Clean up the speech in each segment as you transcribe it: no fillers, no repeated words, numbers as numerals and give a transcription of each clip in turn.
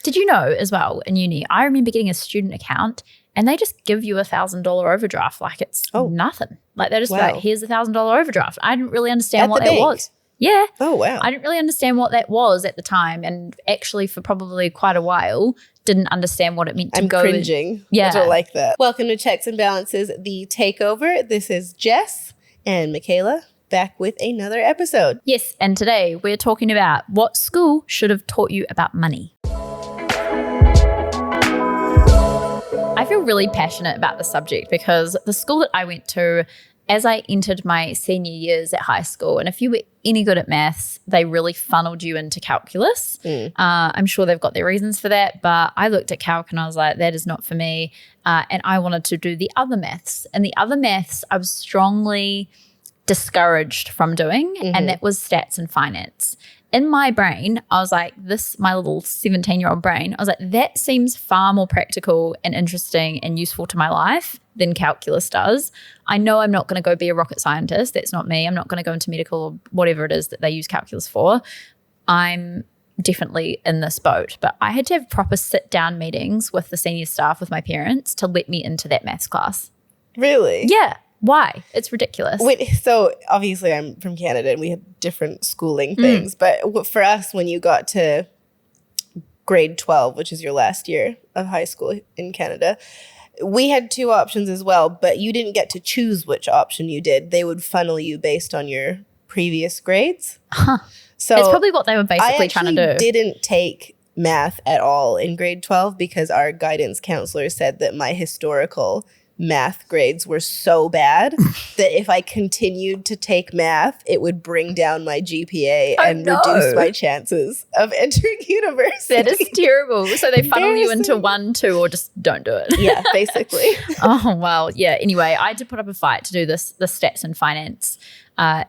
Did you know as well in uni, I remember getting a student account and they just give you $1,000 overdraft like it's nothing. Like they're just like, here's $1,000 overdraft. I didn't really understand what that was. Yeah. Oh, wow. I didn't really understand what that was at the time, and actually for probably quite a while didn't understand what it meant to go. I'm cringing. Yeah. I don't like that. Welcome to Cheques and Balances, the takeover. This is Jess and Makayla back with another episode. Yes, and today we're talking about what school should have taught you about money. I feel really passionate about the subject because the school that I went to as I entered my senior years at high school, and if you were any good at maths, they really funneled you into calculus. I'm sure they've got their reasons for that, but I looked at calc and I was like, that is not for me. And I wanted to do the other maths. And the other maths I was strongly discouraged from doing, and that was stats and finance. In my brain, I was like, my little 17-year-old brain, I was like, that seems far more practical and interesting and useful to my life than calculus does. I know I'm not going to go be a rocket scientist. That's not me. I'm not going to go into medical or whatever it is that they use calculus for. I'm definitely in this boat. But I had to have proper sit-down meetings with the senior staff, with my parents, to let me into that maths class. Really? Yeah. Why? It's ridiculous. Wait, so obviously I'm from Canada and we have different schooling things. But for us, when you got to grade 12, which is your last year of high school in Canada, we had two options as well, but you didn't get to choose which option you did. They would funnel you based on your previous grades. So it's probably what they were basically trying to do. I didn't take math at all in grade 12 because our guidance counselor said that my historical math grades were so bad that if I continued to take math, it would bring down my GPA and reduce my chances of entering university. That is terrible. So they funnel you into 1, 2, or just don't do it. Yeah, basically. Oh, well, yeah. Anyway, I had to put up a fight to do the stats and finance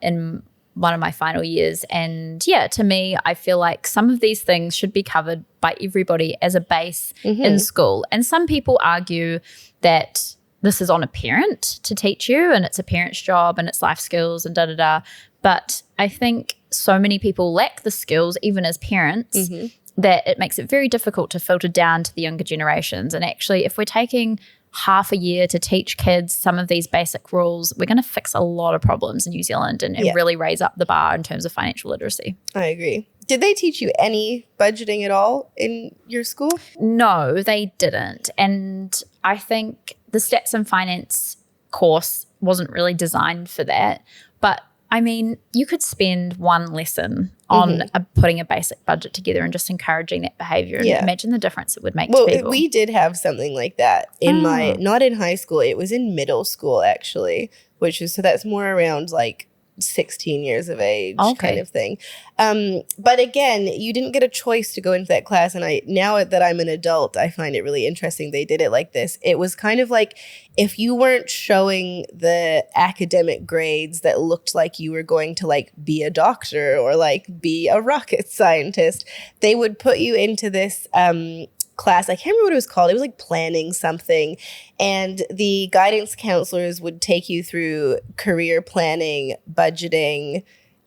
in one of my final years. And yeah, to me, I feel like some of these things should be covered by everybody as a base in school. And some people argue that this is on a parent to teach you and it's a parent's job and it's life skills and da-da-da. But I think so many people lack the skills, even as parents, that it makes it very difficult to filter down to the younger generations. And actually, if we're taking half a year to teach kids some of these basic rules, we're going to fix a lot of problems in New Zealand and really raise up the bar in terms of financial literacy. I agree. Did they teach you any budgeting at all in your school? No, they didn't. And I think the stats and finance course wasn't really designed for that. But I mean, you could spend one lesson on putting a basic budget together and just encouraging that behavior. And imagine the difference it would make to people. We did have something like that in not in high school. It was in middle school, actually, so that's more around like 16 years of age kind of thing. But again, you didn't get a choice to go into that class. And now that I'm an adult, I find it really interesting they did it like this. It was kind of like if you weren't showing the academic grades that looked like you were going to like be a doctor or like be a rocket scientist, they would put you into this class. I can't remember what it was called. It was like planning something. And the guidance counselors would take you through career planning, budgeting,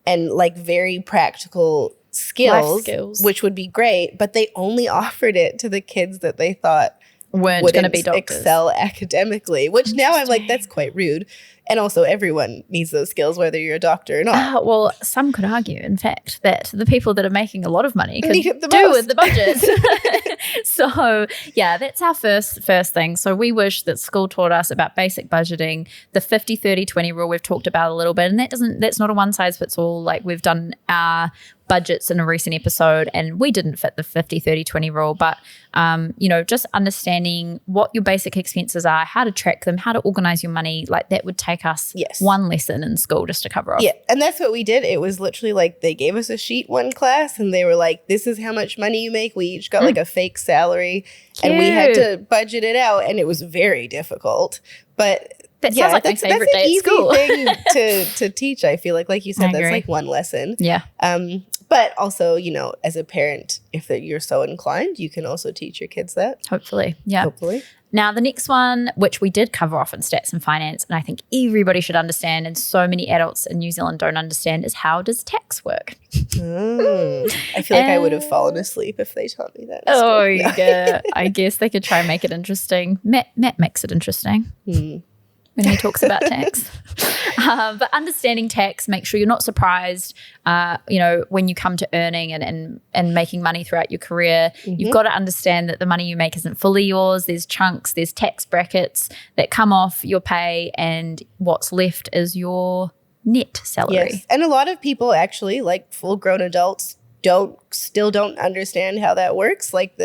and like very practical skills, which would be great. But they only offered it to the kids that they thought weren't going to be doctors, excel academically, which now I'm like, that's quite rude. And also everyone needs those skills, whether you're a doctor or not. Well, some could argue, in fact, that the people that are making a lot of money could do most with the budgets. So, yeah, that's our first thing. So we wish that school taught us about basic budgeting, the 50-30-20 rule we've talked about a little bit. And that's not a one size fits all. Like we've done our budgets in a recent episode and we didn't fit the 50-30-20 rule. But, just understanding what your basic expenses are, how to track them, how to organize your money, like that would take us one lesson in school just to cover off. Yeah, and that's what we did. It was literally like they gave us a sheet one class and they were like, this is how much money you make. We each got like a fake salary. Cute. And we had to budget it out and it was very difficult. But that sounds like my favorite day at school. That's an easy thing to teach, I feel like. Like you said, that's like one lesson. Yeah. But also, as a parent, if you're so inclined, you can also teach your kids that. Hopefully. Yeah. Hopefully. Now, the next one, which we did cover off in Stats and Finance, and I think everybody should understand, and so many adults in New Zealand don't understand, is how does tax work? I feel like I would have fallen asleep if they taught me that. Oh, yeah. I guess they could try and make it interesting. Matt makes it interesting. When he talks about tax. But understanding tax, make sure you're not surprised, when you come to earning and making money throughout your career. You've got to understand that the money you make isn't fully yours. There's chunks, there's tax brackets that come off your pay, and what's left is your net salary. Yes. And a lot of people actually, like full-grown adults, still don't understand how that works, like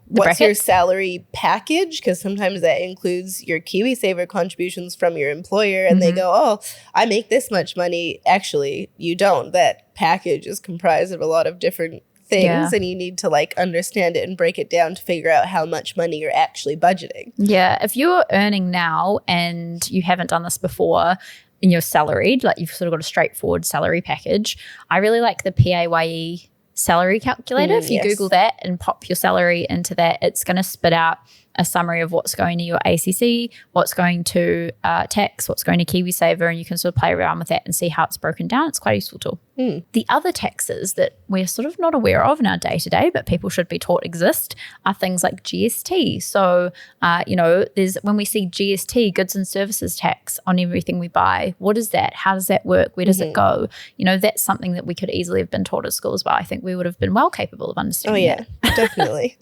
what's your salary package, because sometimes that includes your KiwiSaver contributions from your employer, and they go, oh, I make this much money. Actually, you don't. That package is comprised of a lot of different things, and you need to like understand it and break it down to figure out how much money you're actually budgeting. Yeah, if you're earning now and you haven't done this before, and you're salaried, like you've sort of got a straightforward salary package, I really like the PAYE salary calculator. If you Google that and pop your salary into that, it's going to spit out a summary of what's going to your ACC, what's going to tax, what's going to KiwiSaver, and you can sort of play around with that and see how it's broken down. It's quite a useful tool. The other taxes that we're sort of not aware of in our day-to-day, but people should be taught exist, are things like GST. So, there's when we see GST, goods and services tax, on everything we buy, what is that? How does that work? Where does it go? That's something that we could easily have been taught at school as well. I think we would have been well capable of understanding. Oh, yeah, definitely.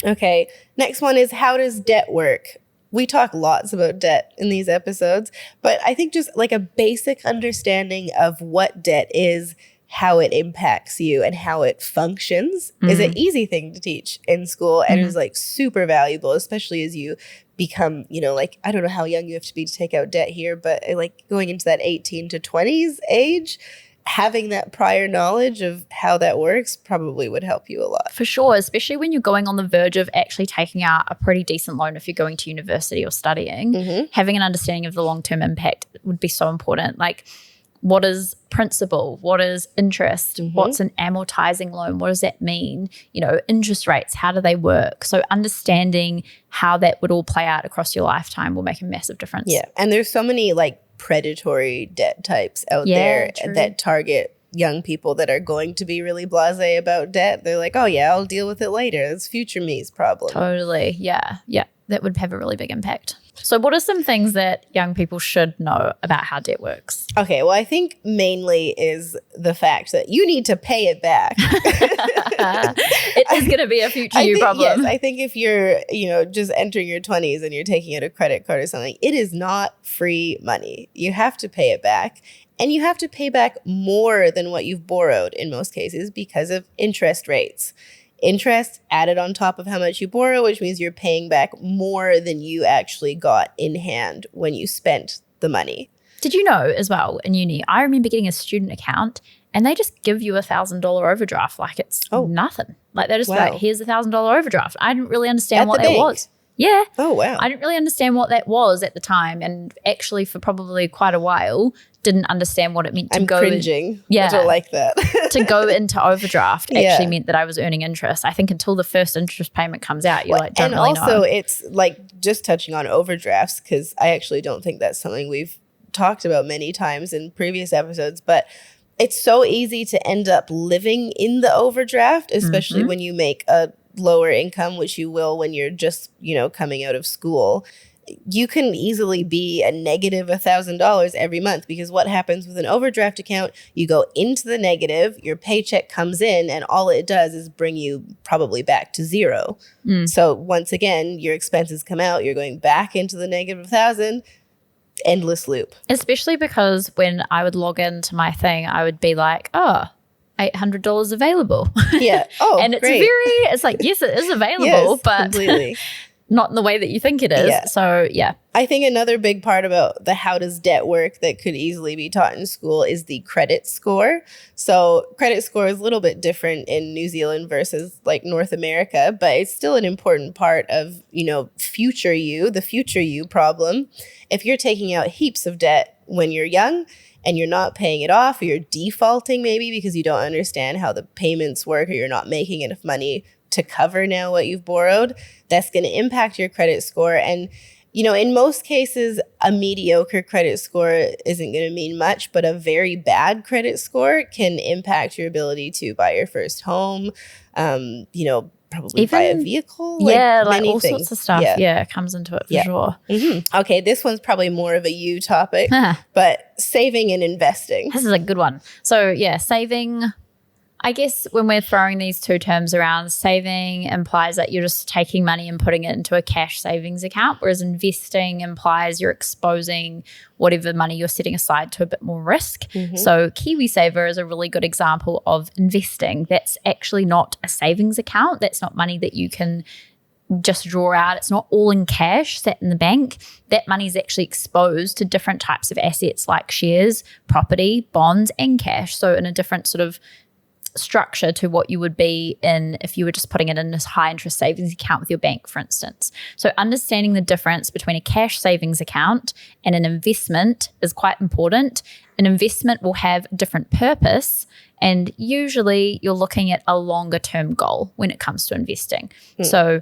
Okay, next one is, how does debt work? We talk lots about debt in these episodes, but I think just like a basic understanding of what debt is, how it impacts you, and how it functions is an easy thing to teach in school, and is like super valuable, especially as you become, I don't know how young you have to be to take out debt here, but like going into that 18 to 20s age, having that prior knowledge of how that works probably would help you a lot. For sure, especially when you're going on the verge of actually taking out a pretty decent loan if you're going to university or studying. Having an understanding of the long-term impact would be so important. Like, what is principal? What is interest? What's an amortizing loan? What does that mean? Interest rates, how do they work? So understanding how that would all play out across your lifetime will make a massive difference. Yeah, and there's so many predatory debt types out there that target young people that are going to be really blasé about debt. They're like, oh yeah, I'll deal with it later. It's future me's problem. Totally. Yeah. That would have a really big impact. So what are some things that young people should know about how debt works? Okay, well, I think mainly is the fact that you need to pay it back. It is going to be a future you problem. Yes, I think if you're, just entering your 20s and you're taking out a credit card or something, it is not free money. You have to pay it back. And you have to pay back more than what you've borrowed in most cases because of interest rates. Interest added on top of how much you borrow, which means you're paying back more than you actually got in hand when you spent the money. Did you know as well in uni, I remember getting a student account and they just give you $1,000 overdraft like it's nothing. Like they're just like, here's $1,000 overdraft. I didn't really understand what that was. Yeah. Oh, wow. I didn't really understand what that was at the time, and actually for probably quite a while didn't understand what it meant to go. I'm cringing. I don't like that. To go into overdraft actually meant that I was earning interest. I think until the first interest payment comes out, you're like, don't really know. And also it's like just touching on overdrafts, because I actually don't think that's something we've talked about many times in previous episodes, but it's so easy to end up living in the overdraft, especially when you make a lower income, which you will when you're just, coming out of school. You can easily be a negative $1,000 every month, because what happens with an overdraft account, you go into the negative, your paycheck comes in, and all it does is bring you probably back to zero. So once again, your expenses come out, you're going back into the negative 1,000, endless loop. Especially because when I would log into my thing, I would be like, oh, $800 available. Yeah. Oh, and it's great. It's like, yes, it is available, but completely. Not in the way that you think it is. Yeah. So, yeah. I think another big part about the how does debt work that could easily be taught in school is the credit score. So credit score is a little bit different in New Zealand versus like North America, but it's still an important part of, future you, the future you problem. If you're taking out heaps of debt when you're young and you're not paying it off, or you're defaulting maybe because you don't understand how the payments work, or you're not making enough money to cover now what you've borrowed, that's going to impact your credit score. And, you know, in most cases, a mediocre credit score isn't going to mean much, but a very bad credit score can impact your ability to buy your first home, you know, probably buy a vehicle. Like all things. sorts of stuff. Yeah, comes into it for sure. Mm-hmm. Okay, this one's probably more of a you topic, but saving and investing. This is a good one. So yeah, saving, I guess when we're throwing these two terms around, saving implies that you're just taking money and putting it into a cash savings account, whereas investing implies you're exposing whatever money you're setting aside to a bit more risk. So KiwiSaver is a really good example of investing. That's actually not a savings account. That's not money that you can just draw out. It's not all in cash sat in the bank. That money is actually exposed to different types of assets like shares, property, bonds, and cash. So in a different sort of structure to what you would be in if you were just putting it in this high interest savings account with your bank, for instance. So understanding the difference between a cash savings account and an investment is quite important. An investment will have a different purpose, and usually you're looking at a longer term goal when it comes to investing. So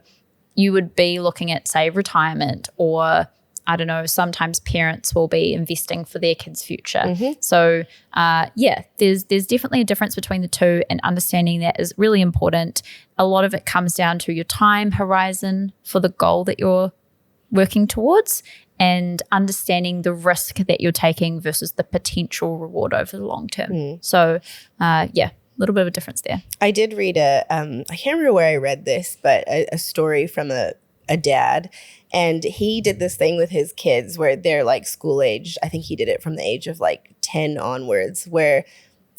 you would be looking at, say, retirement, or I don't know, sometimes parents will be investing for their kids' future. So there's definitely a difference between the two, and understanding that is really important. A lot of it comes down to your time horizon for the goal that you're working towards, and understanding the risk that you're taking versus the potential reward over the long term. So a little bit of a difference there. I did read I can't remember where I read this, but a story from a dad. And he did this thing with his kids where they're like school aged. I think he did it from the age of like 10 onwards, where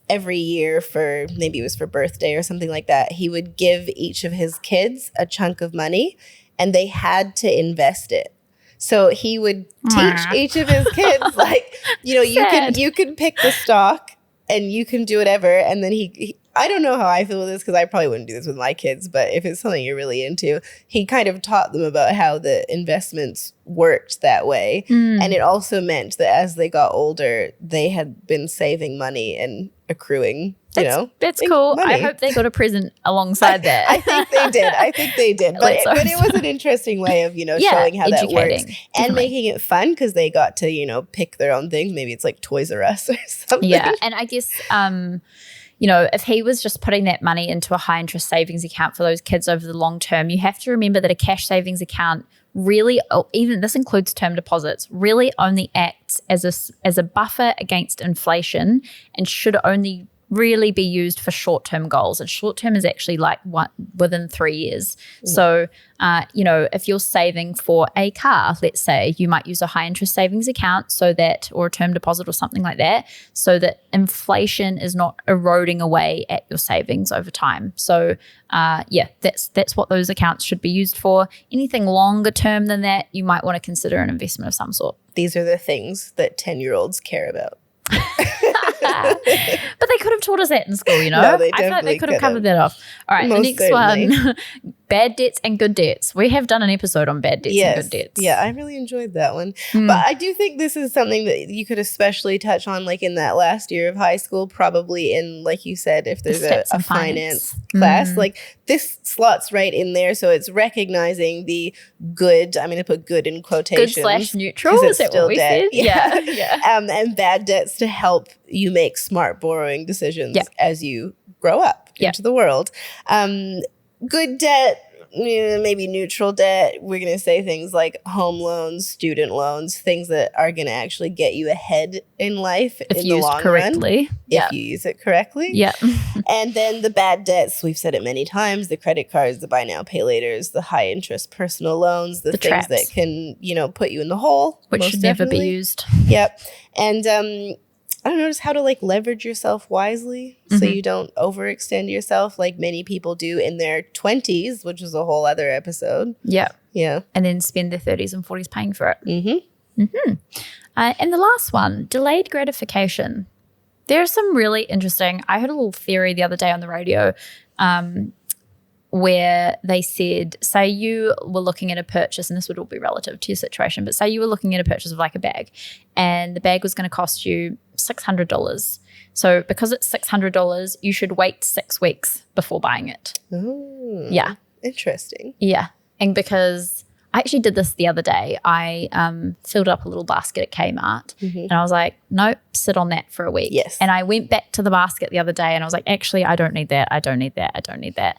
every year for, maybe it was for birthday or something like that, he would give each of his kids a chunk of money and they had to invest it. So he would teach each of his kids, like, you know, you can pick the stock and you can do whatever. And then he I don't know how I feel with this, because I probably wouldn't do this with my kids, but if it's something you're really into, he kind of taught them about how the investments worked that way. And it also meant that as they got older, they had been saving money and accruing, That's cool. Money. I hope they got a present alongside that. I think they did. But it was an interesting way of, showing how that works. Definitely. And making it fun, because they got to, pick their own things. Maybe it's like Toys R Us or something. Yeah. And I guess, if he was just putting that money into a high interest savings account for those kids over the long term, you have to remember that a cash savings account really, even this includes term deposits, really only acts as a buffer against inflation, and should only really be used for short-term goals. And short-term is actually like within 3 years. So, if you're saving for a car, let's say, you might use a high-interest savings account or a term deposit or something like that, so that inflation is not eroding away at your savings over time. So, that's what those accounts should be used for. Anything longer term than that, you might want to consider an investment of some sort. These are the things that 10-year-olds care about. But they could have taught us that in school, No, they I feel like they could have covered that off. All right, Most the next certainly. one, bad debts and good debts. We have done an episode on bad debts and good debts. Yeah, I really enjoyed that one. But I do think this is something that you could especially touch on, like in that last year of high school, probably in, like you said, if there's a finance class, like this slots right in there. So it's recognizing the good, I'm going to put good in quotations. Good/neutral, is that what we said? Yeah. And bad debts to help you make smart borrowing decisions as you grow up into the world. Good debt, maybe neutral debt. We're going to say things like home loans, student loans, things that are going to actually get you ahead in life in the long correctly. run. If you use it correctly. Yeah. And then the bad debts, we've said it many times, the credit cards, the buy now, pay laters, the high interest personal loans, the things traps that can, put you in the hole. Which should never be used. Yep. And I don't know, just how to leverage yourself wisely so you don't overextend yourself like many people do in their 20s, which is a whole other episode. Yeah. Yeah. And then spend their 30s and 40s paying for it. And the last one, delayed gratification. There's some really interesting, I heard a little theory the other day on the radio where they said, say you were looking at a purchase, and this would all be relative to your situation, but say you were looking at a purchase of like a bag, and the bag was going to cost you $600. So because it's $600, you should wait 6 weeks before buying it. Oh, yeah. Interesting. Yeah. And because I actually did this the other day, I filled up a little basket at Kmart and I was like, nope, sit on that for a week. Yes. And I went back to the basket the other day and I was like, actually, I don't need that. I don't need that. I don't need that.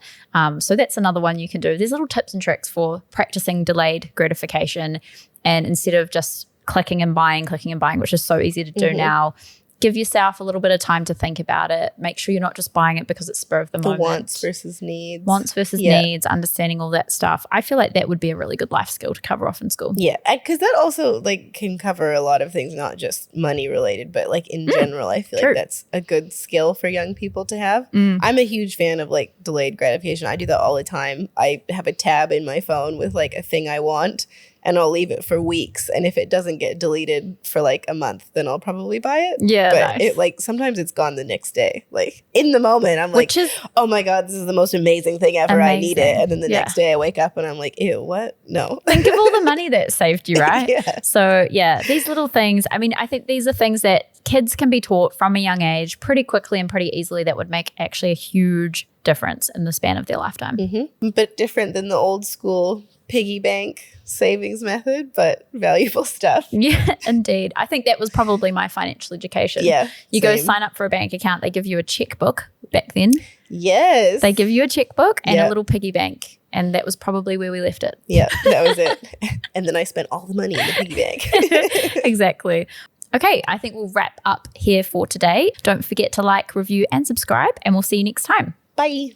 So that's another one you can do. There's little tips and tricks for practicing delayed gratification. And instead of just clicking and buying, which is so easy to do now, give yourself a little bit of time to think about it. Make sure you're not just buying it because it's spur of the moment. Wants versus needs. Wants versus needs, understanding all that stuff. I feel like that would be a really good life skill to cover off in school. Yeah, because that also like can cover a lot of things, not just money related, but like in general. I feel like that's a good skill for young people to have. I'm a huge fan of like delayed gratification. I do that all the time. I have a tab in my phone with like a thing I want, and I'll leave it for weeks. And if it doesn't get deleted for like a month, then I'll probably buy it. Yeah, but it like sometimes it's gone the next day. Like in the moment, I'm like, oh my God, this is the most amazing thing ever. I need it. And then the next day I wake up and I'm like, ew, what? No. Think of all the money that saved you, right? Yeah. So yeah, these little things, I mean, I think these are things that kids can be taught from a young age pretty quickly and pretty easily that would make actually a huge difference in the span of their lifetime. But different than the old school piggy bank savings method, but valuable stuff. Yeah, indeed. I think that was probably my financial education. Yeah. You go sign up for a bank account, they give you a checkbook back then. Yes. They give you a checkbook and a little piggy bank. And that was probably where we left it. Yeah, that was it. And then I spent all the money in the piggy bank. Exactly. Okay, I think we'll wrap up here for today. Don't forget to like, review, and subscribe, and we'll see you next time. Bye.